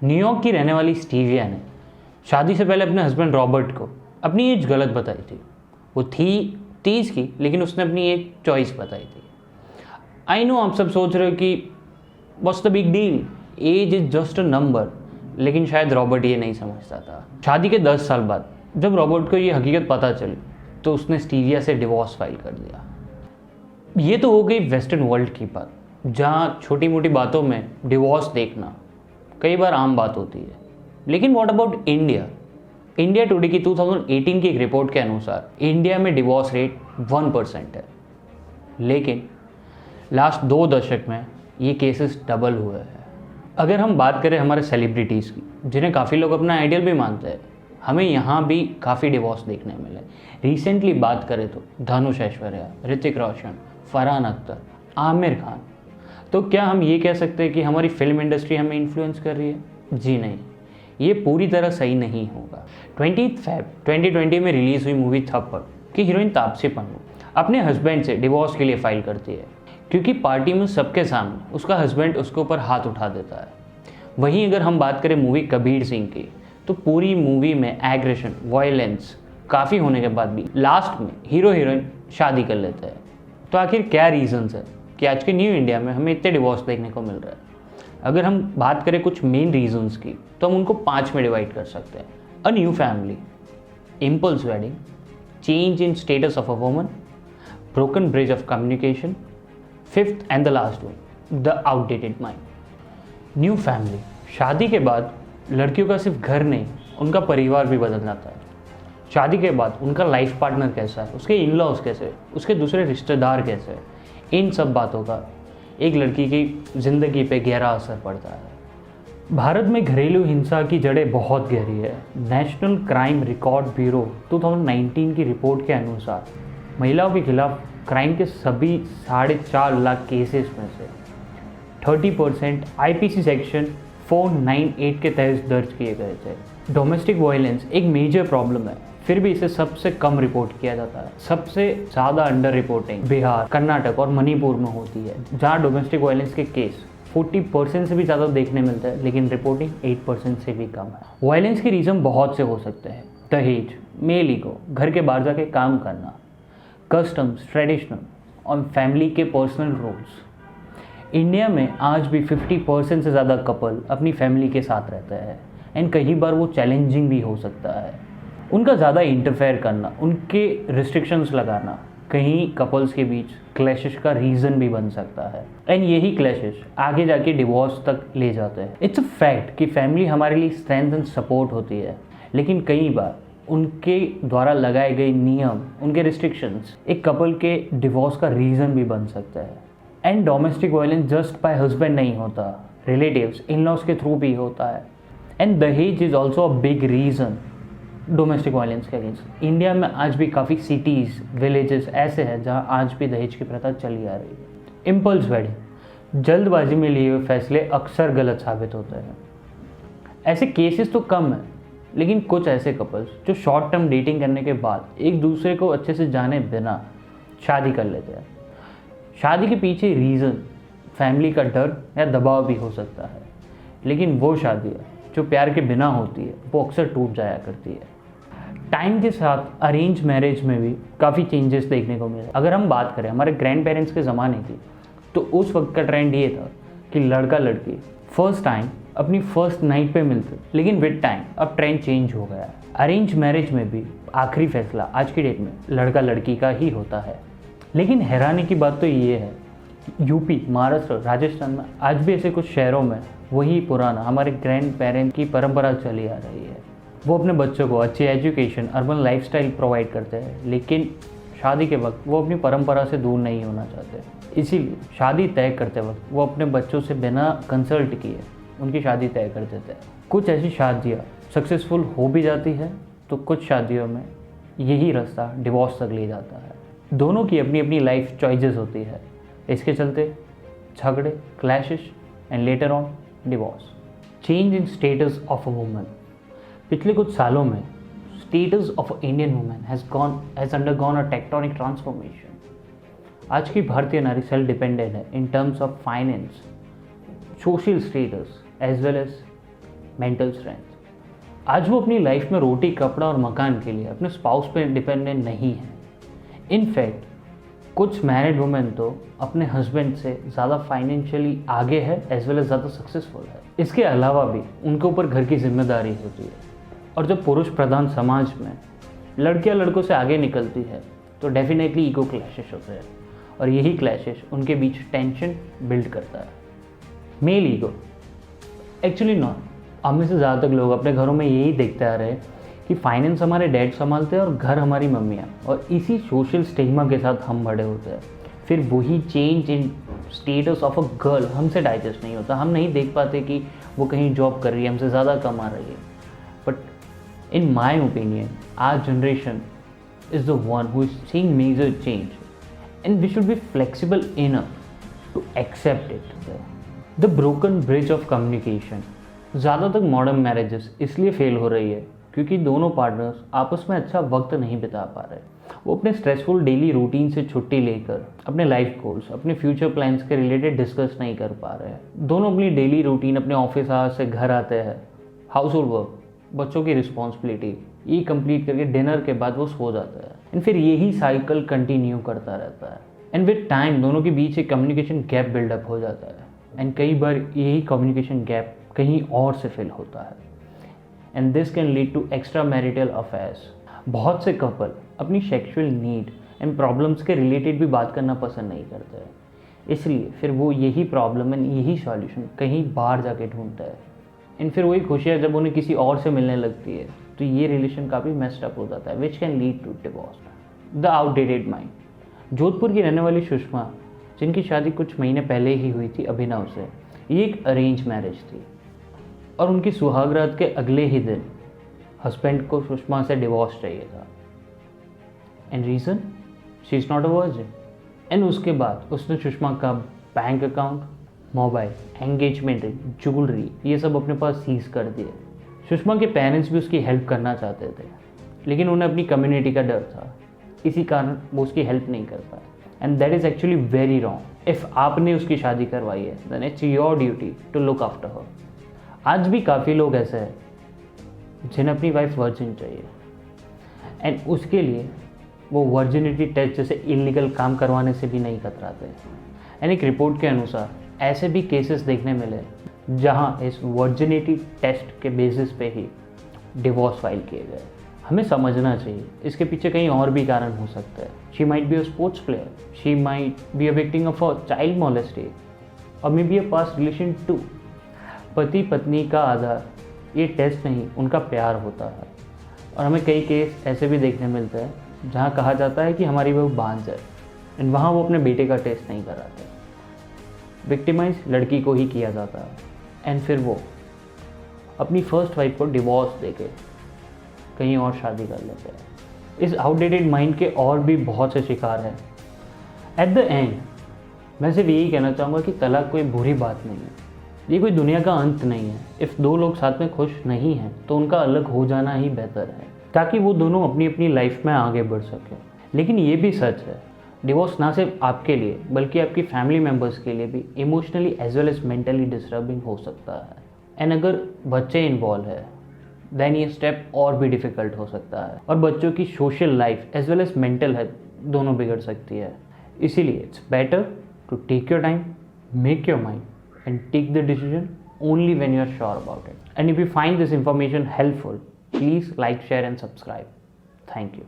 New York की रहने वाली स्टीविया ने शादी से पहले अपने हस्बैंड रॉबर्ट को अपनी एज गलत बताई थी। वो थी 30 की, लेकिन उसने अपनी एक चॉइस बताई थी। आई नो आप सब सोच रहे हो कि what's the big deal, age is just a number, लेकिन शायद रॉबर्ट ये नहीं समझता था। शादी के 10 साल बाद जब रॉबर्ट को ये हकीकत पता चली तो उसने स्टीविया से डिवोर्स फाइल कर दिया। ये तो हो गई वेस्टर्न वर्ल्ड की बात, जहाँ छोटी मोटी बातों में डिवोर्स देखना कई बार आम बात होती है। लेकिन what about India? India today की 2018 की एक रिपोर्ट के अनुसार इंडिया में डिवोर्स रेट 1% है, लेकिन लास्ट 2 दशक में ये केसेस डबल हुए हैं। अगर हम बात करें हमारे सेलिब्रिटीज़ की, जिन्हें काफ़ी लोग अपना आइडियल भी मानते हैं, हमें यहाँ भी काफ़ी डिवोर्स देखने मिले। रिसेंटली बात करें तो धनुष ऐश्वर्या, ऋतिक रोशन, फरहान अख्तर, आमिर खान। तो क्या हम ये कह सकते हैं कि हमारी फिल्म इंडस्ट्री हमें इन्फ्लुएंस कर रही है? जी नहीं, ये पूरी तरह सही नहीं होगा। 20 फ़रवरी 2020 में रिलीज़ हुई मूवी थप्पड़ की हीरोइन तापसी पन्नू अपने हस्बैंड से डिवोर्स के लिए फाइल करती है, क्योंकि पार्टी में सबके सामने उसका हस्बैंड उसके ऊपर हाथ उठा देता है। वहीं अगर हम बात करें मूवी कबीर सिंह की, तो पूरी मूवी में एग्रेशन, वायलेंस काफ़ी होने के बाद भी लास्ट में हीरो हीरोइन शादी कर लेते हैं। तो आखिर क्या रीज़न्स है कि आज के न्यू इंडिया में हमें इतने डिवोर्स देखने को मिल रहा है? अगर हम बात करें कुछ मेन रीजंस की, तो हम उनको 5 में डिवाइड कर सकते हैं। A new family, impulse wedding, change in status of a woman, broken bridge of communication, fifth and the last one, the outdated mind. New family, शादी के बाद लड़कियों का सिर्फ घर नहीं, उनका परिवार भी बदल जाता है। शादी के बाद उनका लाइफ पार्टनर कैसा है, उसके इन लॉज कैसे, उसके दूसरे रिश्तेदार कैसे है, इन सब बातों का एक लड़की की ज़िंदगी पे गहरा असर पड़ता है। भारत में घरेलू हिंसा की जड़ें बहुत गहरी है। नेशनल क्राइम रिकॉर्ड ब्यूरो 2019 की रिपोर्ट के अनुसार महिलाओं के खिलाफ क्राइम के सभी 4.5 लाख केसेस में से 30% आईपीसी सेक्शन 498 के तहत दर्ज किए गए थे। डोमेस्टिक वायलेंस एक मेजर प्रॉब्लम है, फिर भी इसे सबसे कम रिपोर्ट किया जाता है। सबसे ज़्यादा अंडर रिपोर्टिंग बिहार, कर्नाटक और मणिपुर में होती है, जहाँ डोमेस्टिक वायलेंस के केस 40% से भी ज़्यादा देखने मिलते हैं, लेकिन रिपोर्टिंग 8% से भी कम है। वायलेंस के रीज़न बहुत से हो सकते हैं। दहेज, मेल ईगो, घर के बाहर जाके काम करना, कस्टम्स, ट्रेडिशनल और फैमिली के पर्सनल रोल्स। इंडिया में आज भी 50% से ज़्यादा कपल अपनी फैमिली के साथ रहते हैं, एंड कई बार वो चैलेंजिंग भी हो सकता है। उनका ज़्यादा इंटरफेयर करना, उनके रिस्ट्रिक्शंस लगाना कहीं कपल्स के बीच क्लैशेस का रीज़न भी बन सकता है, एंड यही क्लैशेस आगे जाके डिवोर्स तक ले जाते हैं। इट्स अ फैक्ट कि फैमिली हमारे लिए स्ट्रेंथ एंड सपोर्ट होती है, लेकिन कई बार उनके द्वारा लगाए गए नियम, उनके रिस्ट्रिक्शंस एक कपल के डिवोर्स का रीज़न भी बन सकता है। And domestic violence just by husband नहीं होता, रिलेटिव्स, इन लॉज के थ्रू भी होता है। एंड दहेज is also a big reason domestic violence के अगेंस्ट। इंडिया में आज भी काफ़ी सिटीज़, विलेजेस ऐसे हैं जहां आज भी दहेज की प्रथा चली आ रही है। इम्पल्स वेडिंग, जल्दबाजी में लिए हुए फैसले अक्सर गलत साबित होते हैं। ऐसे केसेस तो कम हैं, लेकिन कुछ ऐसे कपल्स जो शॉर्ट टर्म डेटिंग करने के बाद एक दूसरे को अच्छे से जाने बिना शादी कर लेते हैं। शादी के पीछे रीज़न फैमिली का डर या दबाव भी हो सकता है, लेकिन वो शादियाँ जो प्यार के बिना होती है वो अक्सर टूट जाया करती है। टाइम के साथ अरेंज मैरिज में भी काफ़ी चेंजेस देखने को मिले। अगर हम बात करें हमारे ग्रैंड पेरेंट्स के ज़माने की, तो उस वक्त का ट्रेंड ये था कि लड़का लड़की फर्स्ट टाइम अपनी फर्स्ट नाइट पे मिलते, लेकिन विद टाइम अब ट्रेंड चेंज हो गया है। अरेंज मैरिज में भी आखिरी फैसला आज की डेट में लड़का लड़की का ही होता है। लेकिन हैरानी की बात तो ये है, यूपी, महाराष्ट्र, राजस्थान में आज भी ऐसे कुछ शहरों में वही पुराना हमारे ग्रैंड पेरेंट की परंपरा चली आ रही है। वो अपने बच्चों को अच्छी एजुकेशन, अर्बन लाइफस्टाइल प्रोवाइड करते हैं, लेकिन शादी के वक्त वो अपनी परंपरा से दूर नहीं होना चाहते। इसीलिए शादी तय करते वक्त वो अपने बच्चों से बिना कंसल्ट किए उनकी शादी तय कर देते हैं। कुछ ऐसी शादियाँ सक्सेसफुल हो भी जाती है, तो कुछ शादियों में यही रास्ता डिवोर्स तक ले जाता है। दोनों की अपनी अपनी लाइफ चॉइसेस होती है, इसके चलते झगड़े, clashes and later on divorce. Change in status of a woman, पिछले कुछ सालों में status of Indian women has undergone a tectonic transformation. आज की भारतीय नारी सेल्फ डिपेंडेंट है in terms of finance, social status as well as mental strength. आज वो अपनी लाइफ में रोटी, कपड़ा और मकान के लिए अपने स्पाउस पे डिपेंडेंट नहीं है। इनफैक्ट कुछ मैरिड वुमेन तो अपने हस्बैंड से ज़्यादा फाइनेंशियली आगे है एज वेल एज ज़्यादा सक्सेसफुल है। इसके अलावा भी उनके ऊपर घर की जिम्मेदारी होती है, और जब पुरुष प्रधान समाज में लड़कियां लड़कों से आगे निकलती है तो डेफिनेटली ईगो क्लैशेस होते हैं, और यही क्लैशेस उनके बीच टेंशन बिल्ड करता है। मेल ईगो एक्चुअली नॉट, हम में से ज़्यादातर लोग अपने घरों में यही देखते आ रहे हैं कि फाइनेंस हमारे डैड संभालते हैं और घर हमारी मम्मियाँ, और इसी सोशल स्टिग्मा के साथ हम बड़े होते हैं। फिर वही change in status of a girl हमसे डाइजेस्ट नहीं होता। हम नहीं देख पाते कि वो कहीं जॉब कर रही है, हमसे ज़्यादा कमा रही है। But in my opinion our generation is the one who is seeing major change, and we should be flexible enough to accept it. The broken bridge of communication. ज़्यादातर मॉडर्न मैरिजेस इसलिए फेल हो रही है क्योंकि दोनों partners आपस में अच्छा वक्त नहीं बिता पा रहे। वो अपने स्ट्रेसफुल डेली रूटीन से छुट्टी लेकर अपने लाइफ गोल्स, अपने फ्यूचर प्लान्स के रिलेटेड डिस्कस नहीं कर पा रहे हैं। दोनों अपनी डेली रूटीन, अपने ऑफिस आवर्स से घर आते हैं, हाउस होल्ड वर्क, बच्चों की रिस्पॉन्सिबिलिटी, ये कंप्लीट करके डिनर के बाद वो सो जाता है, एंड फिर यही साइकिल कंटिन्यू करता रहता है। एंड विद टाइम दोनों के बीच एक कम्युनिकेशन गैप बिल्डअप हो जाता है, एंड कई बार यही कम्युनिकेशन गैप कहीं और से फिल होता है, and this can lead to extra marital affairs. बहुत से कपल अपनी सेक्सुअल नीड एंड प्रॉब्लम्स के रिलेटेड भी बात करना पसंद नहीं करते हैं, इसलिए फिर वो यही प्रॉब्लम एंड यही सॉल्यूशन कहीं बाहर जाके ढूंढता है, एंड फिर वही खुशियाँ जब उन्हें किसी और से मिलने लगती है तो ये रिलेशन काफ़ी मेस्ड अप हो जाता है, which can lead to divorce. The outdated mind. Jodhpur की रहने वाली सुषमा, जिनकी शादी कुछ महीने पहले ही हुई थी अभिनव से, ये एक अरेंज मैरिज थी, और उनकी सुहागरात के अगले ही दिन हस्बैंड को सुषमा से डिवोर्स चाहिए था, and reason she is not a virgin. And उसके बाद उसने सुषमा का bank account, mobile, engagement ring, jewellery, ये सब अपने पास सीज कर दिए। सुषमा के पेरेंट्स भी उसकी हेल्प करना चाहते थे, लेकिन उन्हें अपनी कम्युनिटी का डर था, इसी कारण वो उसकी हेल्प नहीं कर पाए, and that is actually very wrong. If आपने उसकी शादी करवाई है then it's your duty to look after her. आज भी काफ़ी लोग ऐसे हैं जिन्हें अपनी वाइफ वर्जिन चाहिए, एंड उसके लिए वो वर्जिनिटी टेस्ट जैसे इलीगल काम करवाने से भी नहीं कतराते। एंड एक रिपोर्ट के अनुसार ऐसे भी केसेस देखने मिले जहां इस वर्जिनिटी टेस्ट के बेसिस पे ही डिवोर्स फाइल किए गए। हमें समझना चाहिए इसके पीछे कहीं और भी कारण हो सकता है। She might be a sports player, she might be a victim of a child molestation, और may be a past relation too. पति पत्नी का आधार ये टेस्ट नहीं, उनका प्यार होता है, और हमें कई केस ऐसे भी देखने मिलते हैं जहाँ कहा जाता है कि हमारी बहू बांझ है, एंड वहाँ वो अपने बेटे का टेस्ट नहीं कराते। विक्टिमाइज लड़की को ही किया जाता है, एंड फिर वो अपनी फर्स्ट वाइफ को डिवोर्स देके कहीं और शादी कर लेते हैं। इस आउटडेटेड माइंड के और भी बहुत से शिकार हैं। एट द एंड मैं सिर्फ यही कहना चाहूँगा कि तलाक कोई बुरी बात नहीं है, ये कोई दुनिया का अंत नहीं है। इफ़ दो लोग साथ में खुश नहीं हैं तो उनका अलग हो जाना ही बेहतर है, ताकि वो दोनों अपनी अपनी लाइफ में आगे बढ़ सकें। लेकिन ये भी सच है, डिवोर्स ना सिर्फ आपके लिए बल्कि आपकी फैमिली मेम्बर्स के लिए भी emotionally as well as mentally disturbing हो सकता है। एंड अगर बच्चे इन्वॉल्व है देन ये स्टेप और भी डिफ़िकल्ट हो सकता है, और बच्चों की social life as well as mental health दोनों बिगड़ सकती है। इसीलिए it's better to take your time, make your mind and take the decision only when you are sure about it. And if you find this information helpful, please like, share and subscribe. Thank you.